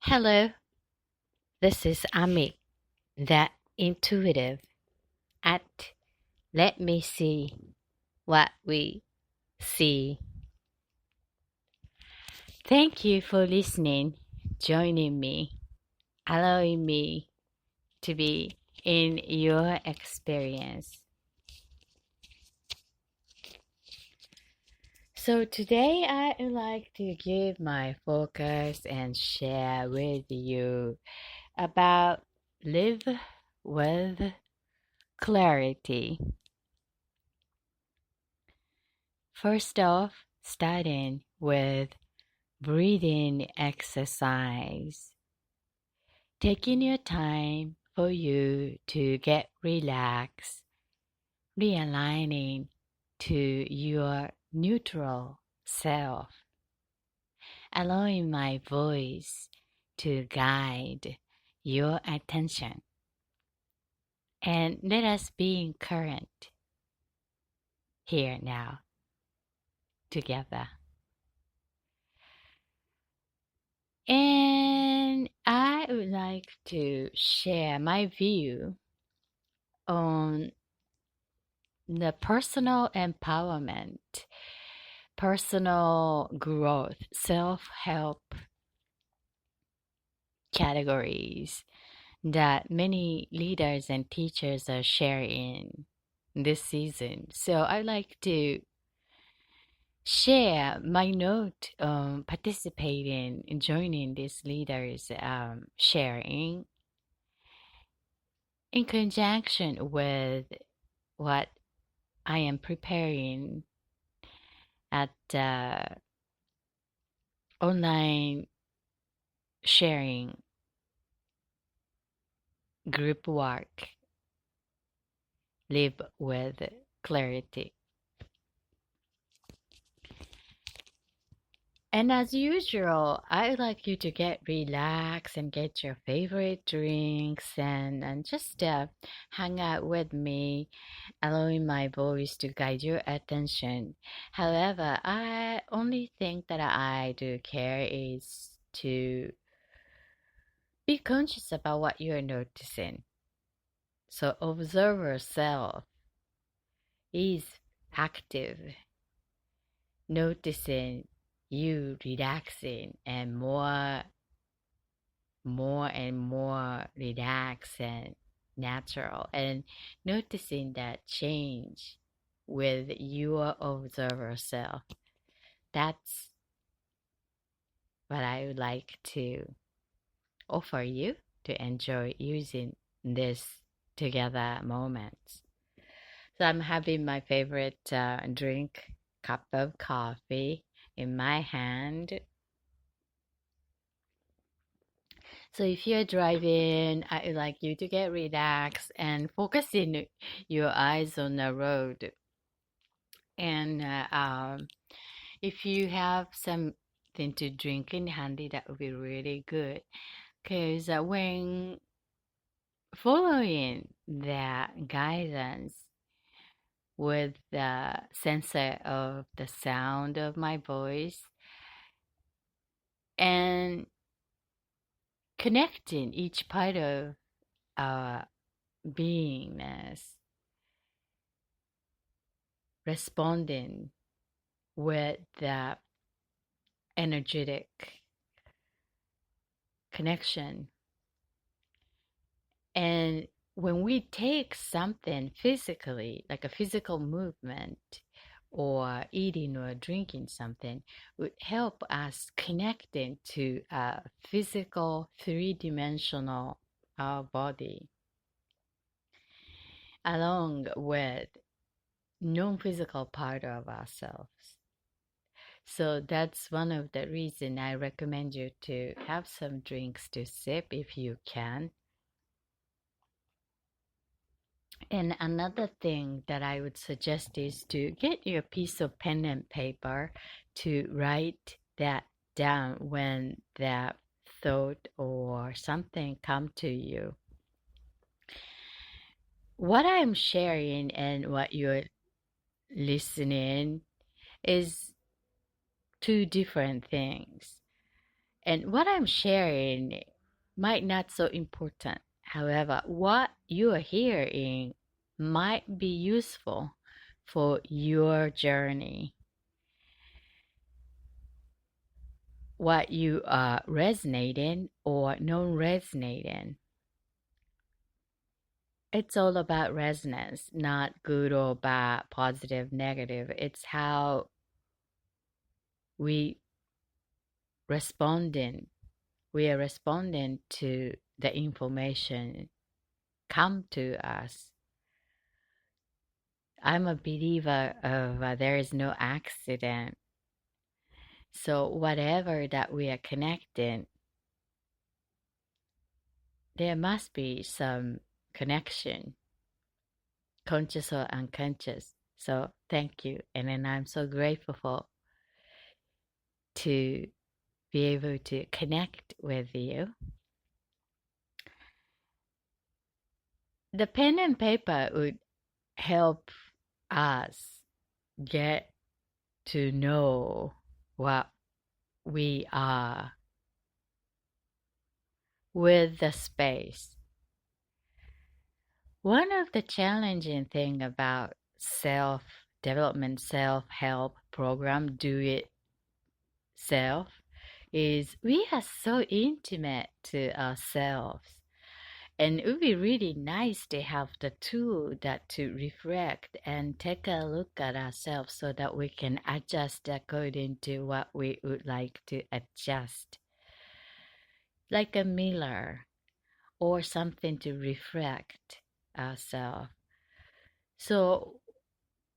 Hello, this is Ami, the intuitive at Let Me See What We See. Thank you for listening, joining me, allowing me to be in your experience. So today I would like to give my focus and share with you about live with clarity. First off, starting with breathing exercise. Taking your time for you to get relaxed, realigning to your neutral self, allowing my voice to guide your attention. And let us be in current here now together. And I would like to share my view on the personal empowerment, personal growth, self help categories that many leaders and teachers are sharing this season. So I like to share my note participating in joining these leaders sharing in conjunction with what I am preparing at online sharing group work, live with clarity. And as usual, I'd like you to get relaxed and get your favorite drinks and just hang out with me, allowing my voice to guide your attention. However, I only thing that I do care is to be conscious about what you're noticing. So observer self is active, noticing you relaxing and more and more relaxed and natural, and noticing that change with your observer self. That's what I would like to offer you to enjoy using this together moments. So I'm having my favorite drink, cup of coffee in my hand. So if you're driving, I would like you to get relaxed and focusing your eyes on the road. And if you have something to drink in handy, that would be really good. Because when following the guidance with the sensor of the sound of my voice and connecting each part of our beingness, responding with the energetic connection. And when we take something physically, like a physical movement, or eating or drinking something, would help us connecting to a physical three-dimensional body, along with non-physical part of ourselves. So that's one of the reason I recommend you to have some drinks to sip if you can. And another thing that I would suggest is to get your piece of pen and paper to write that down when that thought or something come to you. What I'm sharing and what you're listening is two different things. And what I'm sharing might not so important. However, what you are hearing might be useful for your journey. What you are resonating or non-resonating. It's all about resonance, not good or bad, positive, negative. It's how we responding. We are responding to the information come to us. I'm a believer of there is no accident. So whatever that we are connecting, there must be some connection, conscious or unconscious. So thank you. And then I'm so grateful to be able to connect with you. The pen and paper would help us get to know what we are with the space. One of the challenging thing about self development, self help program, do it self, is we are so intimate to ourselves. And it would be really nice to have the tool that to reflect and take a look at ourselves so that we can adjust according to what we would like to adjust. Like a mirror or something to reflect ourselves. So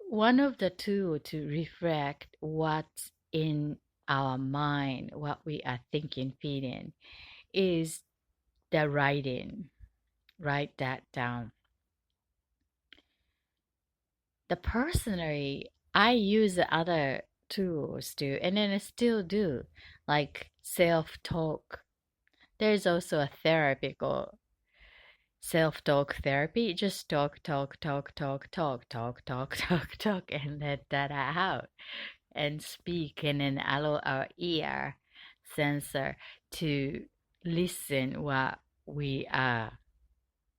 one of the tools to reflect what's in our mind, what we are thinking, feeling, is the writing. Write that down. The personally, I use other tools too, and then I still do, like self-talk. There's also a therapy called self-talk therapy. Just talk, talk, talk, talk, talk, talk, talk, talk, talk, and let that out and speak, and then allow our ear sensor to listen what we are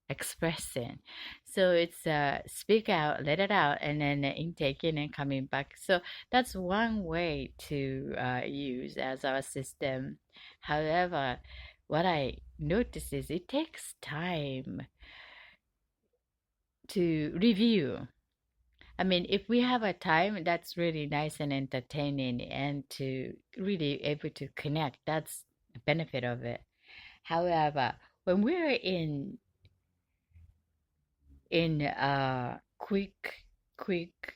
expressing. So it's speak out, let it out, and then intake in and coming back. So that's one way to use as our system. However, what I notice is it takes time to review. I mean, if we have a time, that's really nice and entertaining, and to really able to connect, that's the benefit of it. However, when we're in quick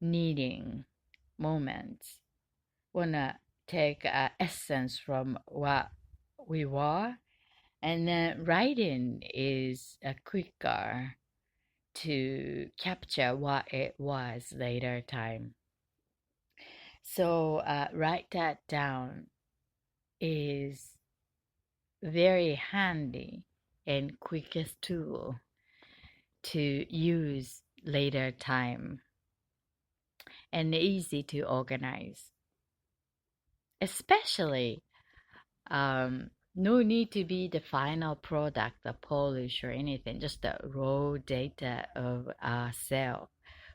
needing moments, wanna take essence from what we were, and then writing is a quicker to capture what it was later time. So write that down is very handy and quickest tool to use later time and easy to organize. Especially, no need to be the final product, the polish or anything, just the raw data of our cell.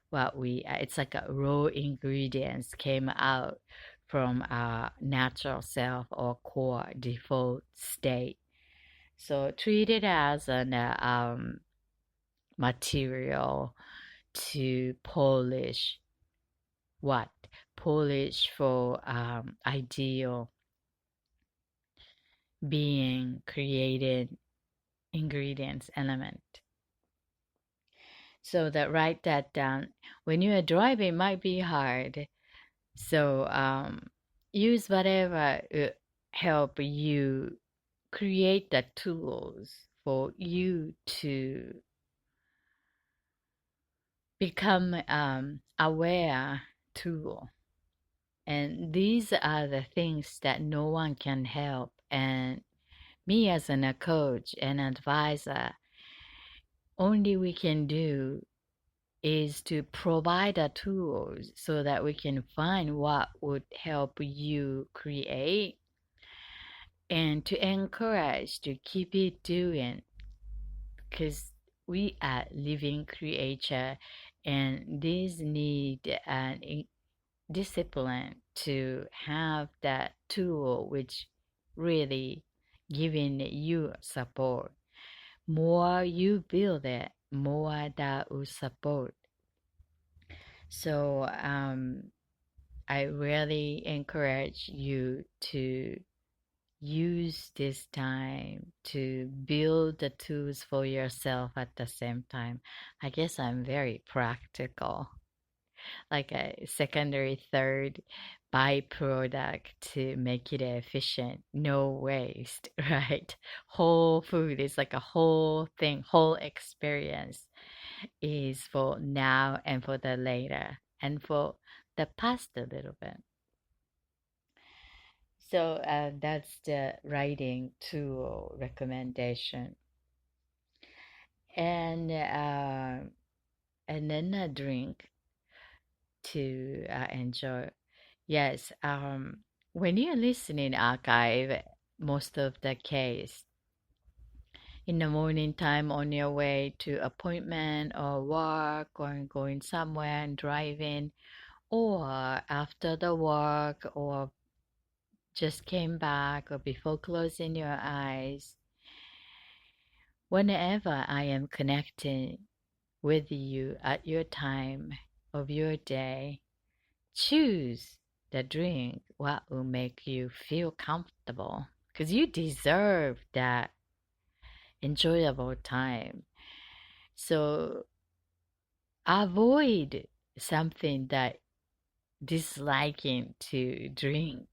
What we, it's like a raw ingredients came out from our natural self or core default state. So treat it as an material to polish what? Polish for ideal being created ingredients element. So that write that down. When you are driving, it might be hard. So use whatever help you create the tools for you to become aware tool. And these are the things that no one can help. And me as a coach and advisor, only we can do is to provide the tools so that we can find what would help you create and to encourage to keep it doing, because we are living creature and these need an discipline to have that tool which really giving you support. More you build it, more that will support. So I really encourage you to use this time to build the tools for yourself at the same time. I guess I'm very practical, like a secondary, third byproduct to make it efficient. No waste, right? Whole food is like a whole thing, whole experience is for now and for the later and for the past a little bit. So that's the writing tool recommendation. And then a drink to enjoy. Yes, when you're listening archive, most of the case in the morning time on your way to appointment or work or going somewhere and driving, or after the work or just came back or before closing your eyes, whenever I am connecting with you at your time of your day, choose the drink what will make you feel comfortable because you deserve that enjoyable time. So avoid something that disliking to drink,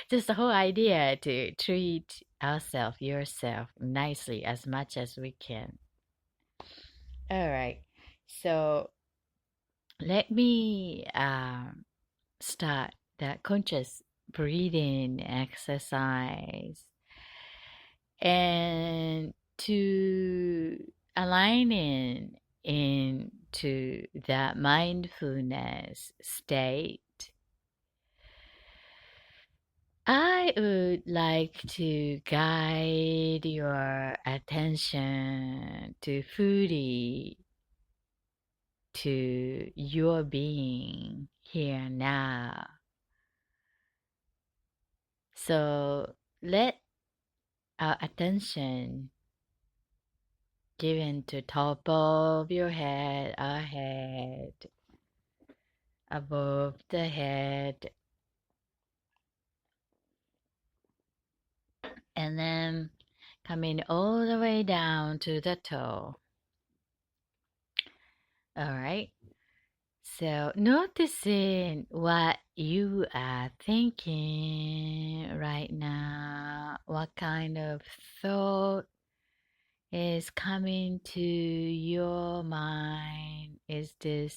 just the whole idea to treat ourselves, yourself nicely as much as we can. All right. So let me start that conscious breathing exercise and to aligning into that mindfulness state. I would like to guide your attention to fully to your being here now. So let our attention given to top of your head, our head, above the head, and then coming all the way down to the toe. All right. So noticing what you are thinking right now, what kind of thought is coming to your mind. Is this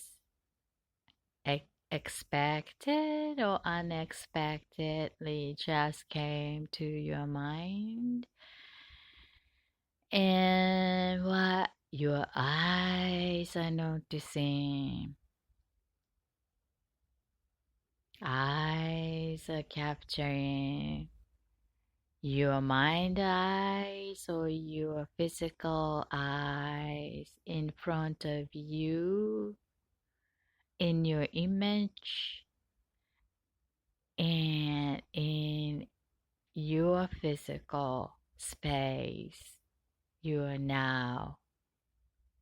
expected or unexpectedly just came to your mind? And what your eyes are noticing. Eyes are capturing your mind eyes or your physical eyes in front of you in your image and in your physical space you are now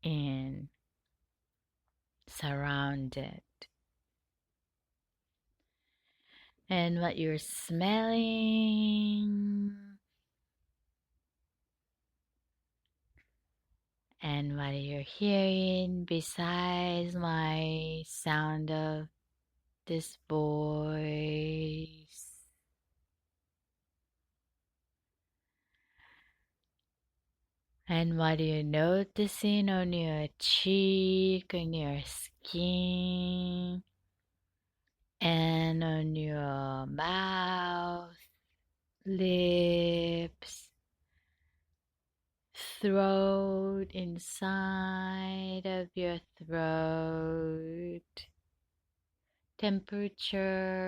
in, surrounded, and what you're smelling and what you're hearing besides my sound of this voice. And what you're noticing on your cheek, on your skin, and on your mouth, lips, throat, inside of your throat, temperature,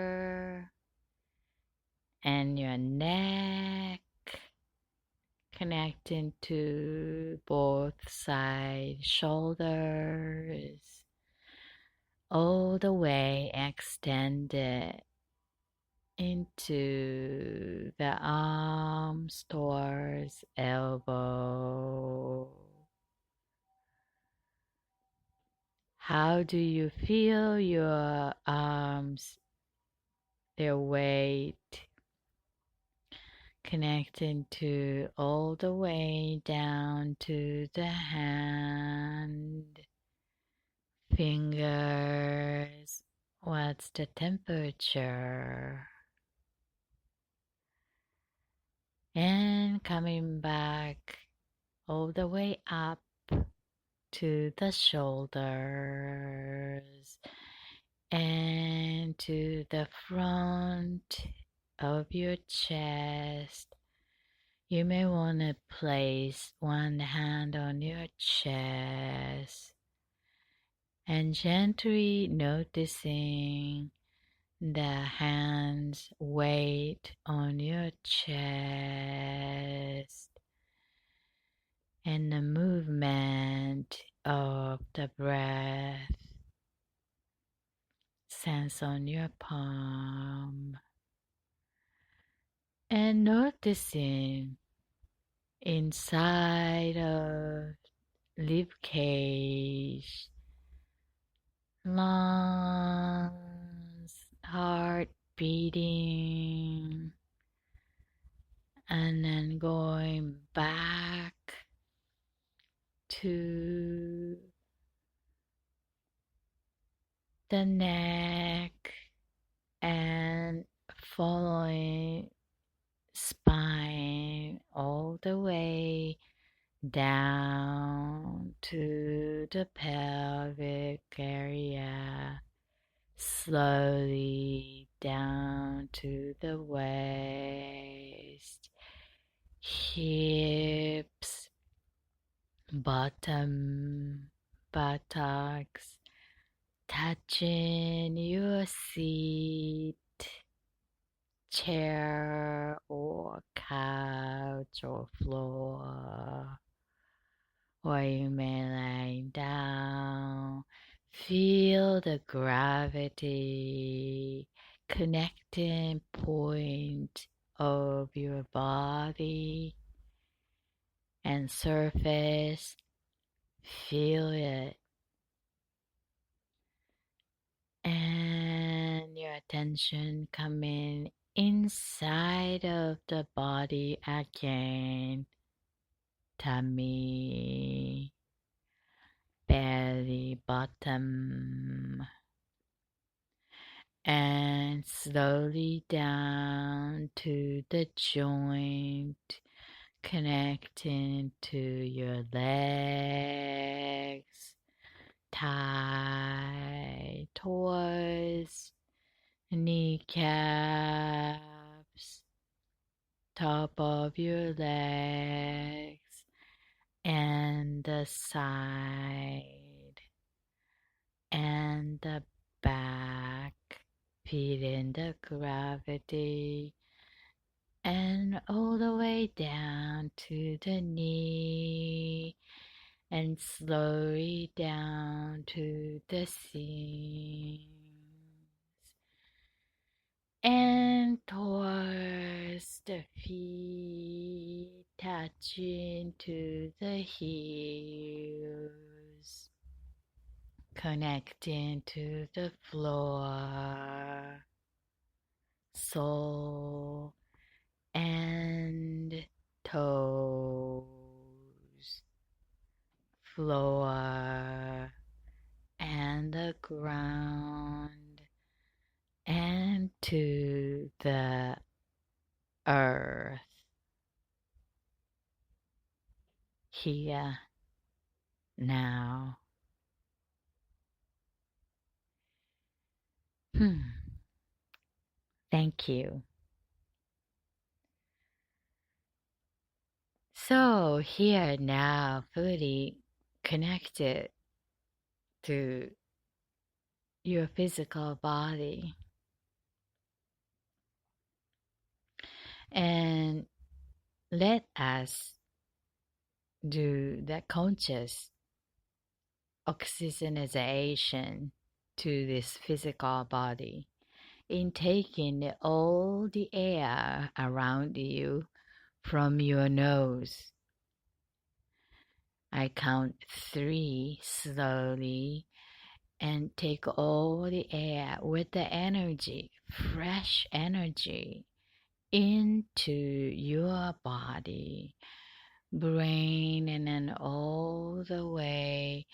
and your neck, connecting to both side shoulders, all the way extended into the arms towards elbow. How do you feel your arms, their weight connecting to all the way down to the hand, fingers? What's the temperature? And coming back all the way up to the shoulders and to the front of your chest. You may want to place one hand on your chest and gently noticing the hand's weight on your chest and the movement of the breath. Sense on your palm and noticing inside of rib cage, lungs, heart beating, and then going back to the neck and following spine all the way down to the pelvic area, slowly down to the waist, hips, bottom, buttocks, touching your seat, chair or couch or floor, or you may lie down. Feel the gravity connecting point of your body and surface. Feel it. And your attention coming inside of the body again. Tummy, belly, bottom, and slowly down to the joint, connecting to your legs, thigh, toes, kneecaps, top of your legs, and the side and the back, feeling the gravity, and all the way down to the knee, and slowly down to the seams, and towards the feet, touching to the heels, connecting to the floor, sole and toes, floor and the ground, and to the earth. Here, now. Thank you. So here now, fully connected to your physical body. And let us do the conscious oxygenization to this physical body, in taking all the air around you from your nose. I count 3 slowly and take all the air with the energy, fresh energy, into your body, brain, and then all the way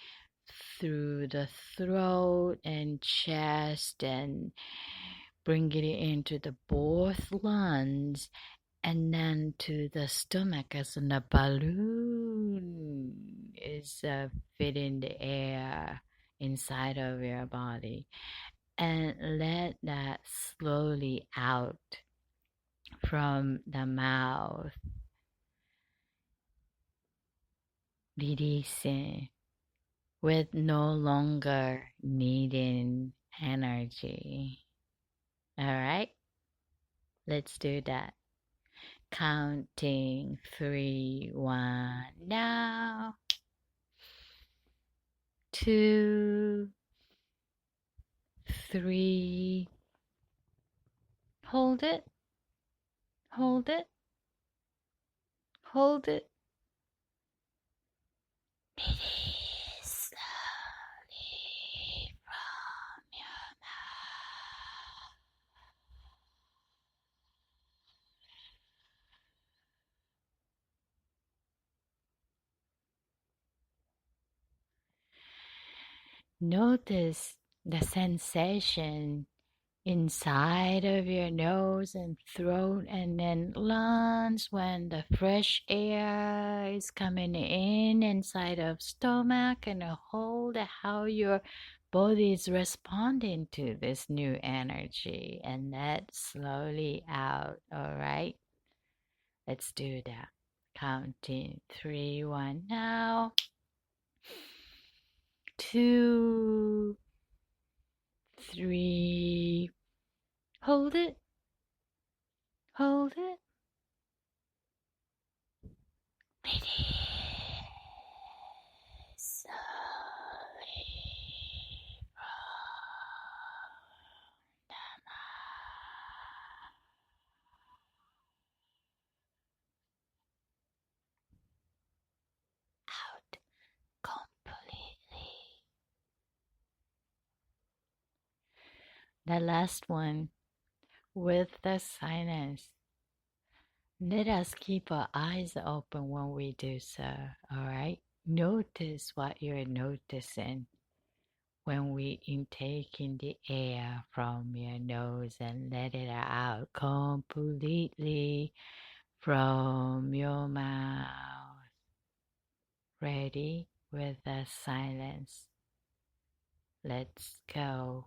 through the throat and chest, and bring it into the both lungs, and then to the stomach as in a balloon is filling the air inside of your body, and let that slowly out from the mouth, releasing with no longer needing energy. All right, let's do that. Counting 3, 1 now. 2, 3. Hold it, hold it, hold it. Release slowly from your mouth. Notice the sensation inside of your nose and throat, and then lungs when the fresh air is coming in inside of stomach, and hold how your body is responding to this new energy, and let slowly out. All right, let's do that. Counting 3, 1 now. 2, 3. Hold it, hold it. Release slowly from the mouth. Out completely. The last one, with the silence. Let us keep our eyes open when we do so, all right? Notice what you're noticing when we intake in the air from your nose and let it out completely from your mouth. Ready with the silence. Let's go.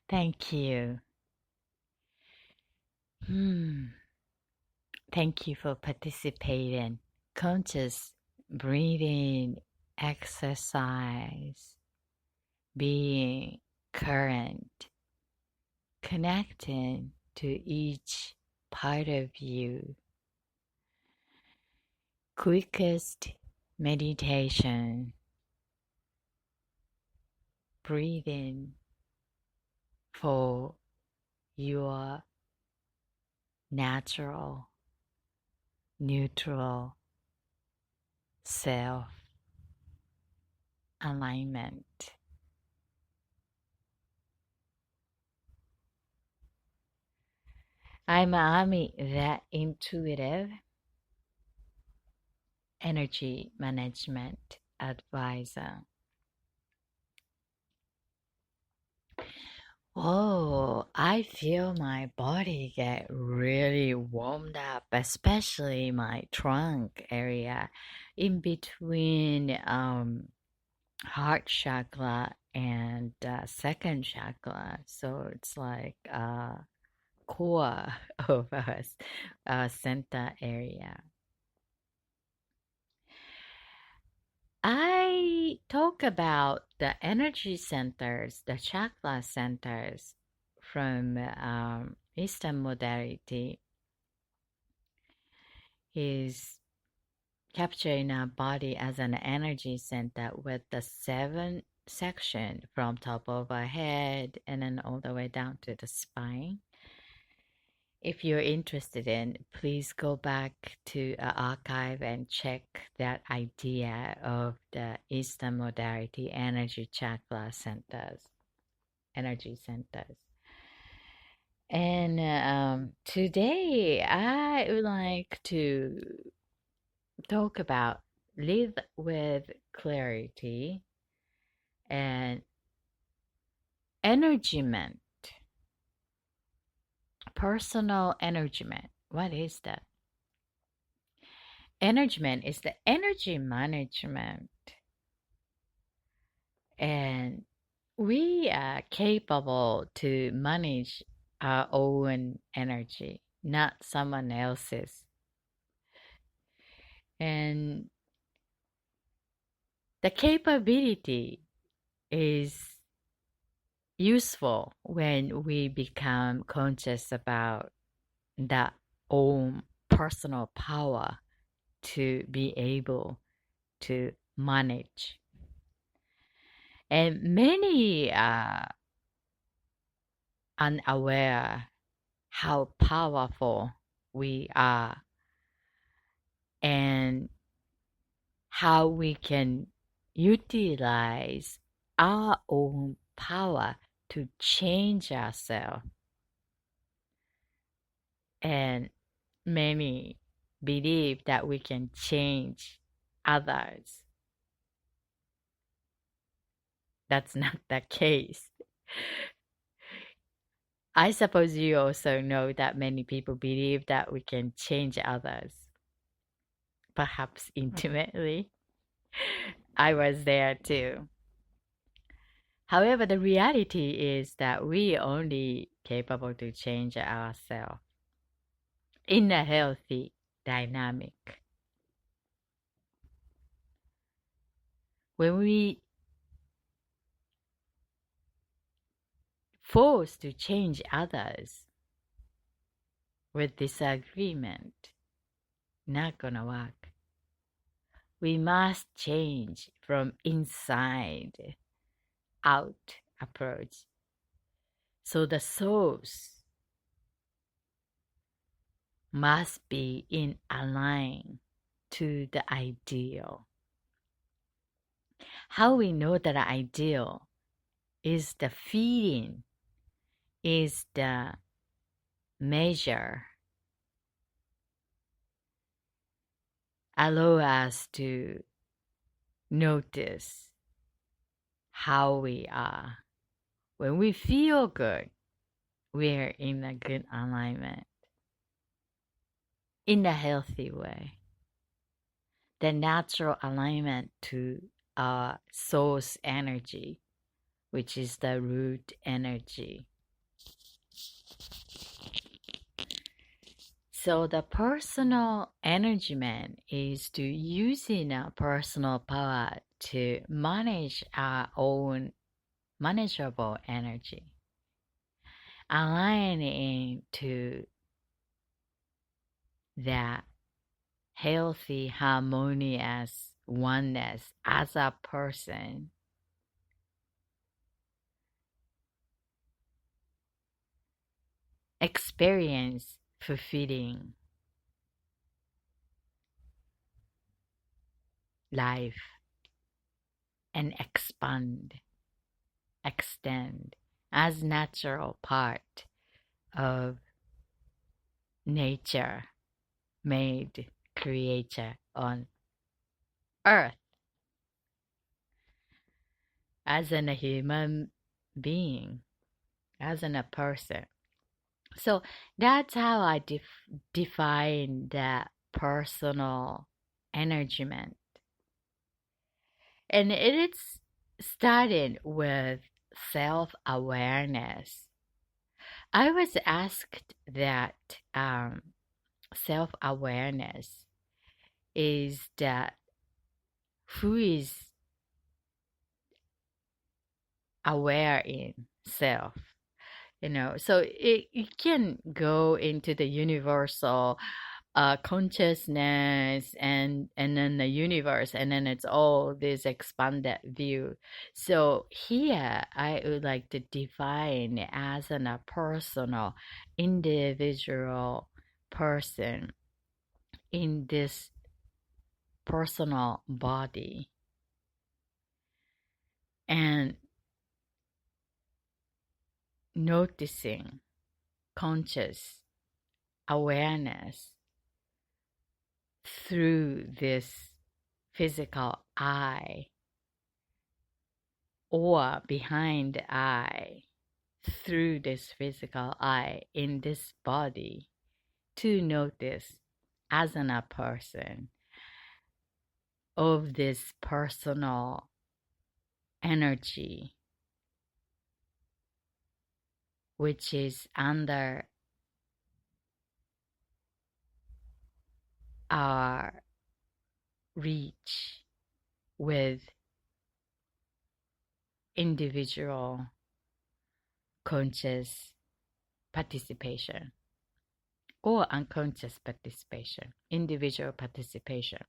Thank you. Thank you for participating. Conscious breathing exercise, being current, connecting to each part of you. Quickest meditation, breathing for your natural, neutral self alignment. I'm Ami, the intuitive energy management advisor. Oh, I feel my body get really warmed up, especially my trunk area in between heart chakra and second chakra. So it's like core of us, center area. I talk about the energy centers, the chakra centers from Eastern modality is capturing our body as an energy center with the seven section from top of our head and then all the way down to the spine. If you're interested in, please go back to our archive and check that idea of the Eastern modality energy chakra centers, energy centers. And today I would like to talk about live with clarity and EnergyMent, personal EnergyMent. What is that? EnergyMent is the energy management, and we are capable to manage our own energy, not someone else's. And the capability is useful when we become conscious about that own personal power to be able to manage. And many are unaware how powerful we are and how we can utilize our own power to change ourselves. And many believe that we can change others. That's not the case. I suppose you also know that many people believe that we can change others, perhaps intimately. I was there too. However, the reality is that we only capable to change ourselves in a healthy dynamic. When we force to change others with disagreement, not gonna work. We must change from inside out approach. So the source must be in align to the ideal. How we know that ideal is the feeling, is the measure, allow us to notice how we are. When we feel good, we're in a good alignment, in a healthy way. The natural alignment to our source energy, which is the root energy. So the personal EnergyMent is to using our personal power to manage our own manageable energy, aligning to that healthy, harmonious oneness as a person. Experience fulfilling life and expand, extend as natural part of nature made creature on earth as in a human being, as in a person. So that's how I define the personal EnergyMent. And it's starting with self-awareness. I was asked that self-awareness is that who is aware in self, so it can go into the universal consciousness and then the universe, and then it's all this expanded view. So here I would like to define as a personal individual person in this personal body, and noticing conscious awareness through this physical eye or behind the eye, through this physical eye in this body, to notice as a person of this personal energy which is under our reach with individual conscious participation or unconscious participation, individual participation.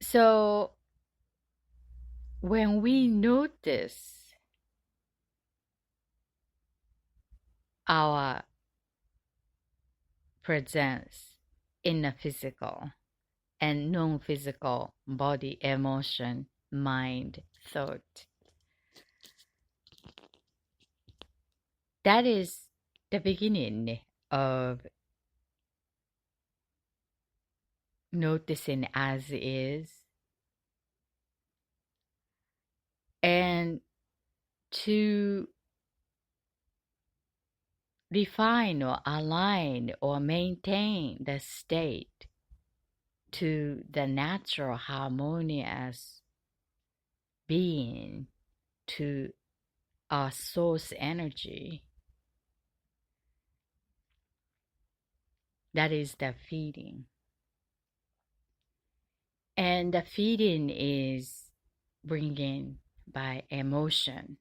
So when we notice our presence in the physical and non-physical body, emotion, mind, thought, that is the beginning of noticing as is, and to refine or align or maintain the state to the natural harmonious being, to our source energy. That is the feeding. And the feeding is bringing by emotion.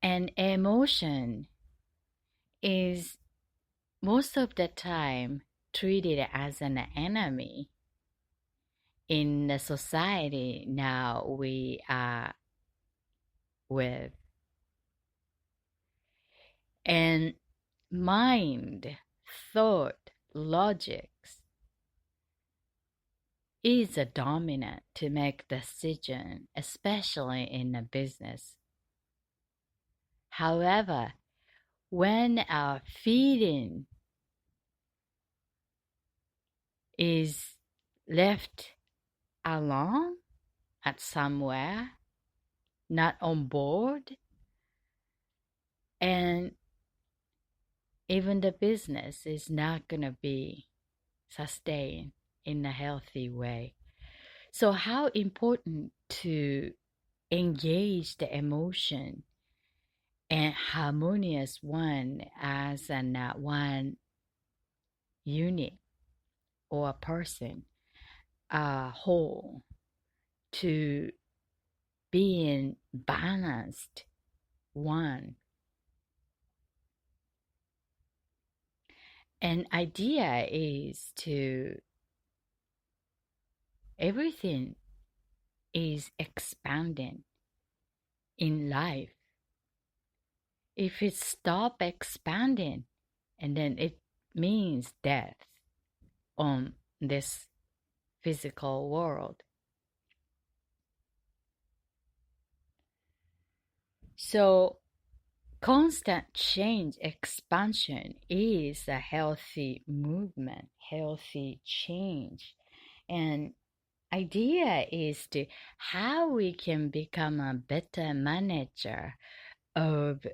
And emotion is most of the time treated as an enemy in the society now we are with. And mind, thought, logics is a dominant to make decision, especially in a business. However, when our feeling is left alone at somewhere, not on board, and even the business is not going to be sustained in a healthy way. So how important to engage the emotion and harmonious one as an one unit or a person, whole, to being balanced one. An idea is to everything is expanding in life. If it stop expanding, and then it means death on this physical world. So constant change, expansion is a healthy movement, healthy change. And idea is to how we can become a better manager of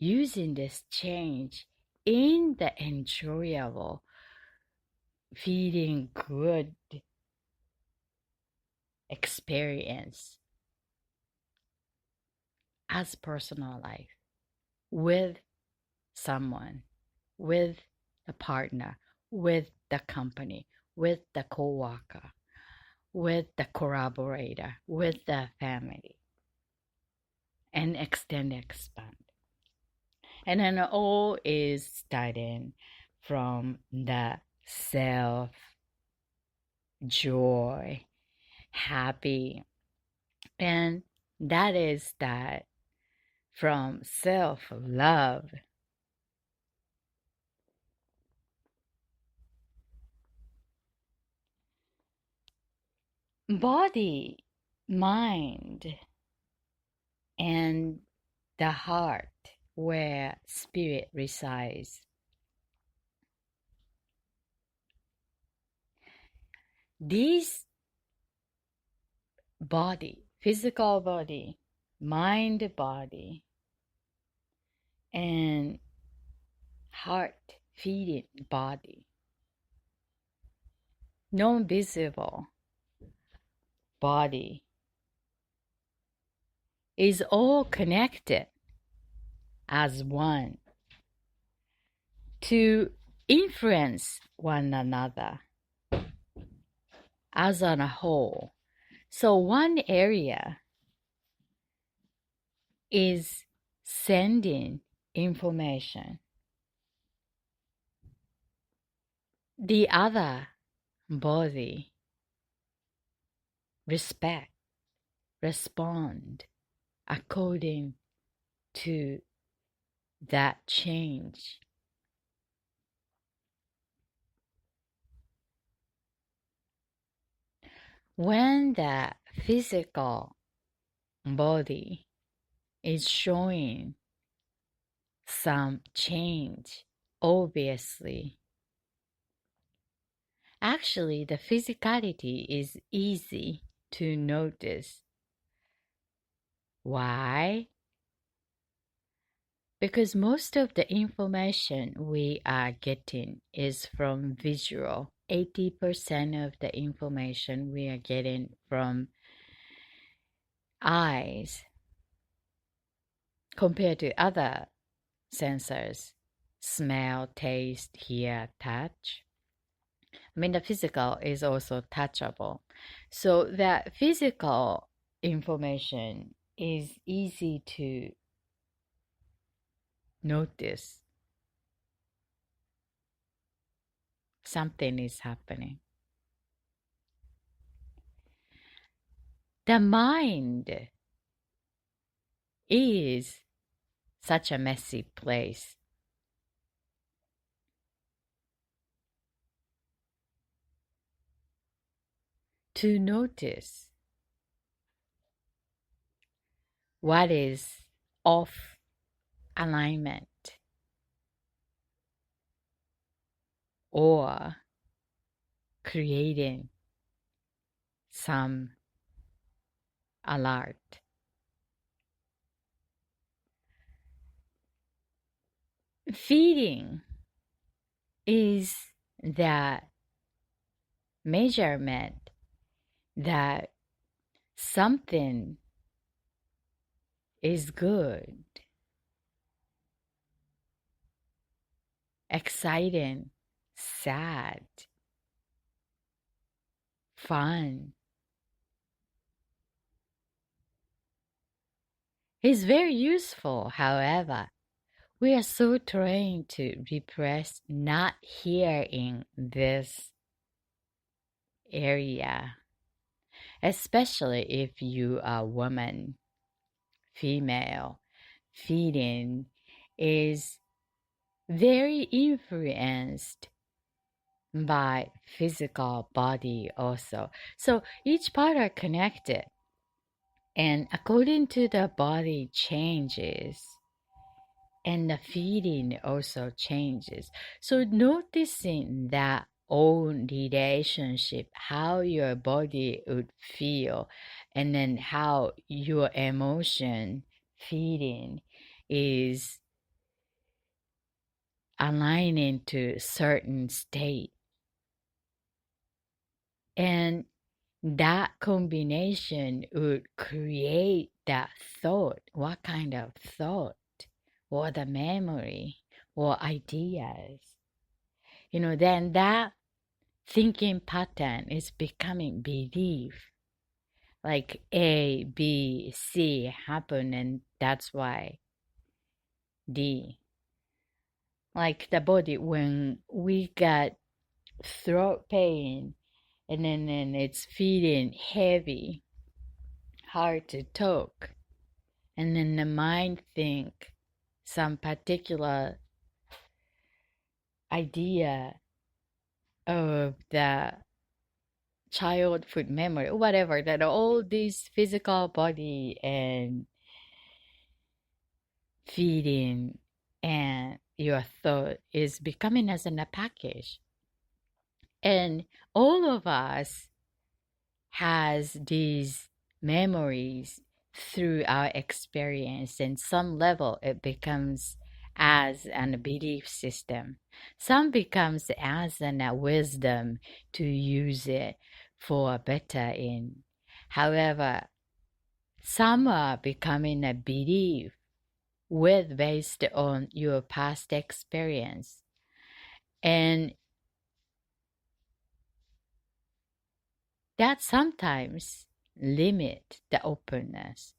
using this change in the enjoyable, feeling good experience as personal life with someone, with the partner, with the company, with the coworker, with the collaborator, with the family, and extend, expand. And then all is starting from the self joy, happy, and that is that from self love. Body, mind, and the heart where spirit resides. These body, physical body, mind body, and heart feeding body, non visible body, is all connected as one to influence one another as on a whole. So one area is sending information. The other body respond according to that change. When the physical body is showing some change, obviously, actually the physicality is easy to notice. Why? Because most of the information we are getting is from visual. 80% of the information we are getting from eyes compared to other sensors, smell, taste, hear, touch. I mean, the physical is also touchable. So that physical information is easy to notice something is happening. The mind is such a messy place. To notice what is off alignment or creating some alert. Feeding is that measurement that something is good, exciting, sad, fun. Is very useful, however. We are so trained to repress not hearing this area, especially if you are a woman, female. Feeding is very influenced by physical body also. So each part are connected. And according to the body changes, and the feeling also changes. So noticing that own relationship, how your body would feel, and then how your emotion feeling is aligning to certain state. And that combination would create that thought. What kind of thought? Or the memory or ideas? Then that thinking pattern is becoming belief. Like A, B, C happen, and that's why D. Like the body, when we got throat pain, and then it's feeling heavy, hard to talk, and then the mind think some particular idea of the childhood memory, whatever, that all this physical body and feeling and your thought is becoming as in a package. And all of us has these memories through our experience, and some level it becomes as a belief system. Some becomes as a wisdom to use it for better in. However, some are becoming a belief with based on your past experience. And that sometimes limit the openness.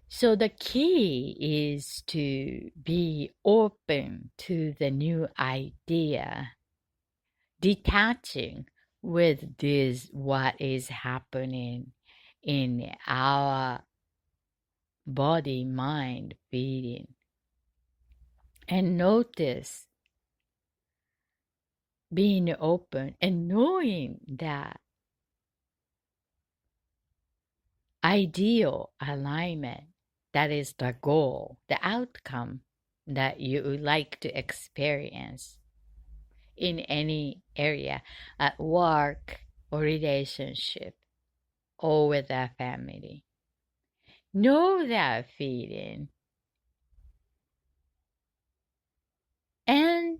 So the key is to be open to the new idea, detaching with this what is happening in our body, mind, feeling. And notice being open and knowing that ideal alignment, that is the goal, the outcome that you would like to experience in any area, at work or relationship or with a family. Know that feeling and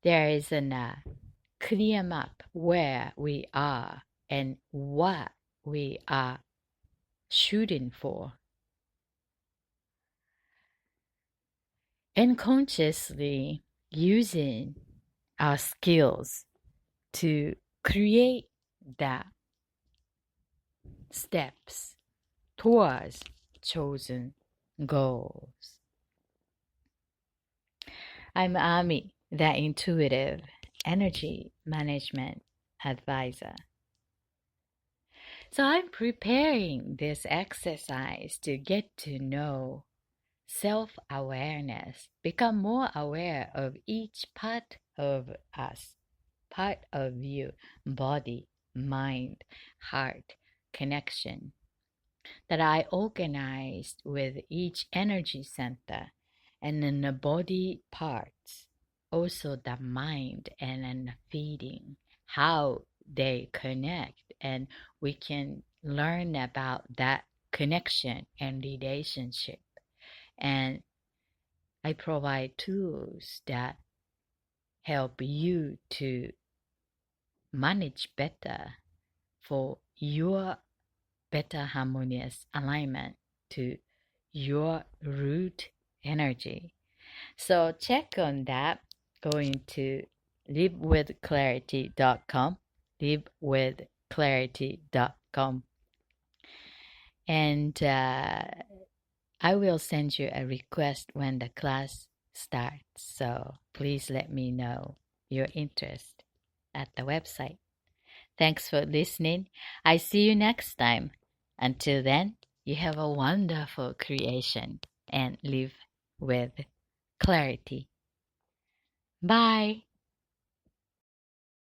there is a clear map where we are and what we are shooting for. And consciously using our skills to create the steps towards chosen goals. I'm Ami, the intuitive energy management advisor. So I'm preparing this exercise to get to know self-awareness, become more aware of each part of us, part of you, body, mind, heart, connection, that I organized with each energy center and then the body parts, also the mind and then the feeling, how they connect, and we can learn about that connection and relationship. And I provide tools that help you to manage better for your better harmonious alignment to your root energy. So check on that. Going to livewithclarity.com, livewithclarity.com. And I will send you a request when the class starts. So please let me know your interest at the website. Thanks for listening. I see you next time. Until then, you have a wonderful creation and live with clarity. Bye.